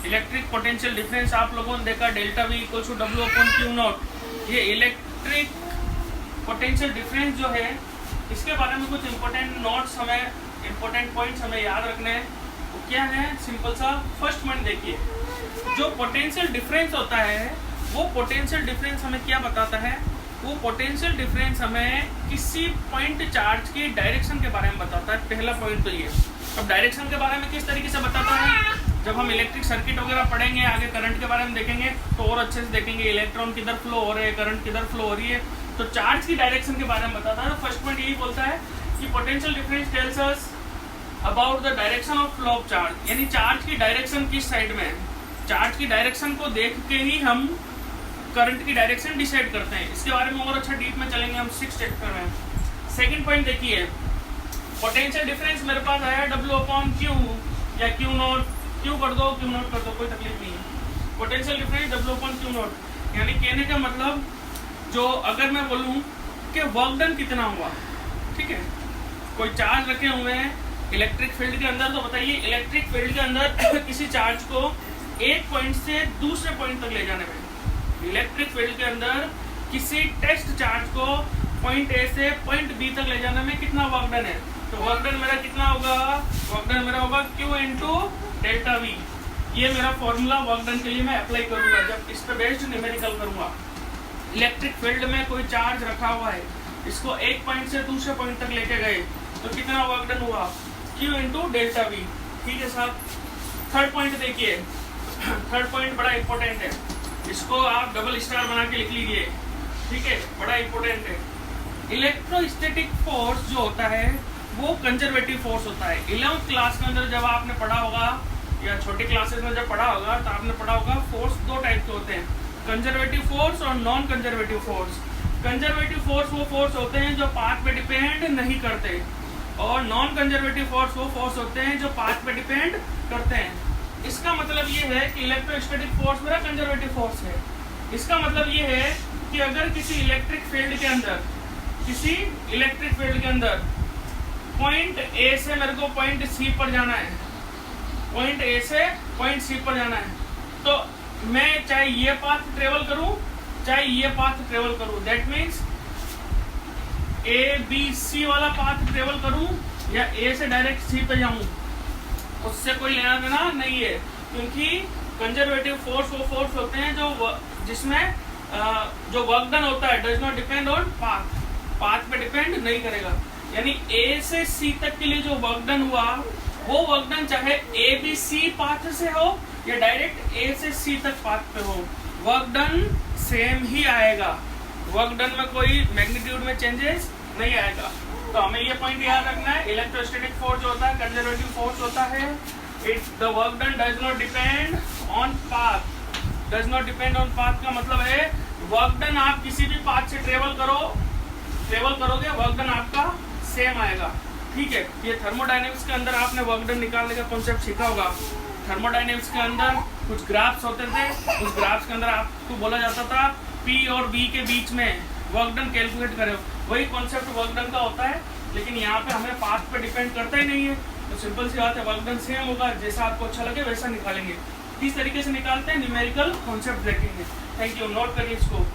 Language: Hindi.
इलेक्ट्रिक पोटेंशियल डिफरेंस आप लोगों ने देखा delta V equal to W upon Q naught. ये इलेक्ट्रिक पोटेंशियल डिफरेंस जो है इसके बारे में कुछ इंपॉर्टेंट नोट्स हमें, इंपॉर्टेंट पॉइंट्स हमें याद रखने हैं। वो क्या है, सिंपल सा फर्स्ट पॉइंट देखिए, जो पोटेंशियल डिफरेंस होता है वो पोटेंशियल डिफरेंस हमें क्या बताता है, वो पोटेंशियल डिफरेंस हमें किसी पॉइंट चार्ज की डायरेक्शन के बारे में बताता है। पहला पॉइंट तो ये। अब डायरेक्शन के बारे में किस तरीके से बताता है, जब हम इलेक्ट्रिक सर्किट वगैरह पढ़ेंगे, आगे करंट के बारे में देखेंगे तो और अच्छे से देखेंगे, इलेक्ट्रॉन किधर फ्लो हो रहे हैं, करंट किधर फ्लो हो रही है, तो चार्ज की डायरेक्शन के बारे में बताता है। तो फर्स्ट पॉइंट यही बोलता है कि potential difference tells us about the direction of flow of charge, यानी चार्ज की डायरेक्शन किस साइड में है। चार्ज की डायरेक्शन को देख के ही हम करंट की डायरेक्शन डिसाइड करते हैं। इसके बारे में और अच्छा डीप में चलेंगे हम 6th चैप्टर में। सेकंड पॉइंट देखिए, पोटेंशियल डिफरेंस मेरे पास आया W अपॉन Q या Q नॉट, Q कर दो Q नॉट कर दो, कोई तकलीफ नहीं है। Potential difference W upon Q not, यानी कहने का मतलब जो अगर मैं बोलूं कि वर्क डन कितना हुआ, ठीक है, कोई चार्ज रखे हुए हैं इलेक्ट्रिक फील्ड के अंदर, तो बताइए इलेक्ट्रिक फील्ड के अंदर किसी चार्ज को एक पॉइंट से दूसरे पॉइंट तक ले जाने में, इलेक्ट्रिक फील्ड के अंदर किसी टेस्ट चार्ज को पॉइंट ए से पॉइंट बी तक ले जाने में कितना वर्क डन है, तो वर्क डन मेरा कितना होगा, वर्क डन मेरा होगा Q इंटू डेल्टा वी। ये मेरा फॉर्मूला वर्क डन के लिए मैं अप्लाई करूंगा जब इस पर बेस्ड न्यूमेरिकल करूंगा। इलेक्ट्रिक फील्ड में कोई चार्ज रखा हुआ है, इसको एक पॉइंट से दूसरे पॉइंट तक लेके गए तो कितना वर्क डन हुआ, Q इंटू डेल्टा वी। ठीक है साहब। थर्ड पॉइंट देखिए, थर्ड पॉइंट बड़ा इंपॉर्टेंट है, इसको आप डबल स्टार बना के लिख लीजिए, ठीक है, बड़ा इंपॉर्टेंट है। इलेक्ट्रोस्टैटिक फोर्स जो होता है वो कंजर्वेटिव फोर्स होता है। 11th क्लास के अंदर जब आपने पढ़ा होगा या छोटी क्लासेस में जब पढ़ा होगा तो आपने पढ़ा होगा फोर्स दो टाइप के होते हैं, कंजर्वेटिव फोर्स और non conservative force. Conservative force वो फोर्स होते हैं जो पाथ पे डिपेंड नहीं करते, और नॉन कंजर्वेटिव फोर्स वो फोर्स होते हैं जो पाथ पे डिपेंड करते हैं। इसका मतलब ये है कि इलेक्ट्रोस्टैटिक फोर्स मेरा कंजर्वेटिव फोर्स है। इसका मतलब ये है कि अगर किसी इलेक्ट्रिक फील्ड के अंदर, किसी इलेक्ट्रिक फील्ड के अंदर पॉइंट ए से मेरे को पॉइंट सी पर जाना है, पॉइंट ए से पॉइंट सी पर जाना है, तो मैं चाहे ये पाथ ट्रेवल करूं चाहे ये पाथ ट्रेवल करूं, that means A B C वाला पाथ ट्रेवल करूं या ए से डायरेक्ट सी पे जाऊं, उससे कोई लेना देना नहीं है, क्योंकि कंजर्वेटिव फोर्स वो फोर्स होते हैं जो जिसमें जो वर्क डन होता है does not depend on path, path पे डिपेंड नहीं करेगा। यानी ए से सी तक के लिए जो वर्क डन हुआ वो वर्क डन चाहे ए बी सी पाथ से हो या डायरेक्ट ए से सी तक पाथ पे हो, वर्क डन सेम ही आएगा, वर्क डन में कोई मैग्नीट्यूड में चेंजेस नहीं आएगा। तो हमें ये पॉइंट याद रखना है, इलेक्ट्रोस्टैटिक फोर्स जो होता है कंजर्वेटिव फोर्स होता है, it the work done does not depend on path, does not depend on path का मतलब है वर्क डन आप किसी भी पाथ से ट्रेवल करोगे वर्क डन आपका सेम आएगा। ठीक है, ये थर्मोडायनेमिक्स के अंदर आपने वर्क डन निकालने का कॉन्सेप्ट सीखा होगा। थर्मोडायनेमिक्स के अंदर कुछ ग्राफ्स होते थे, उस ग्राफ्स के अंदर आपको बोला जाता था P और B के बीच में वर्क डन कैलकुलेट करो, वही कॉन्सेप्ट वर्क डन का होता है, लेकिन यहाँ पे हमें पाथ पे डिपेंड करता ही नहीं है, तो सिंपल सी बात है वर्क डन सेम होगा, जैसा आपको अच्छा लगे वैसा निकालेंगे। किस तरीके से निकालते हैं, न्यूमेरिकल कॉन्सेप्ट देखेंगे। थैंक यू, नोट करिए इसको।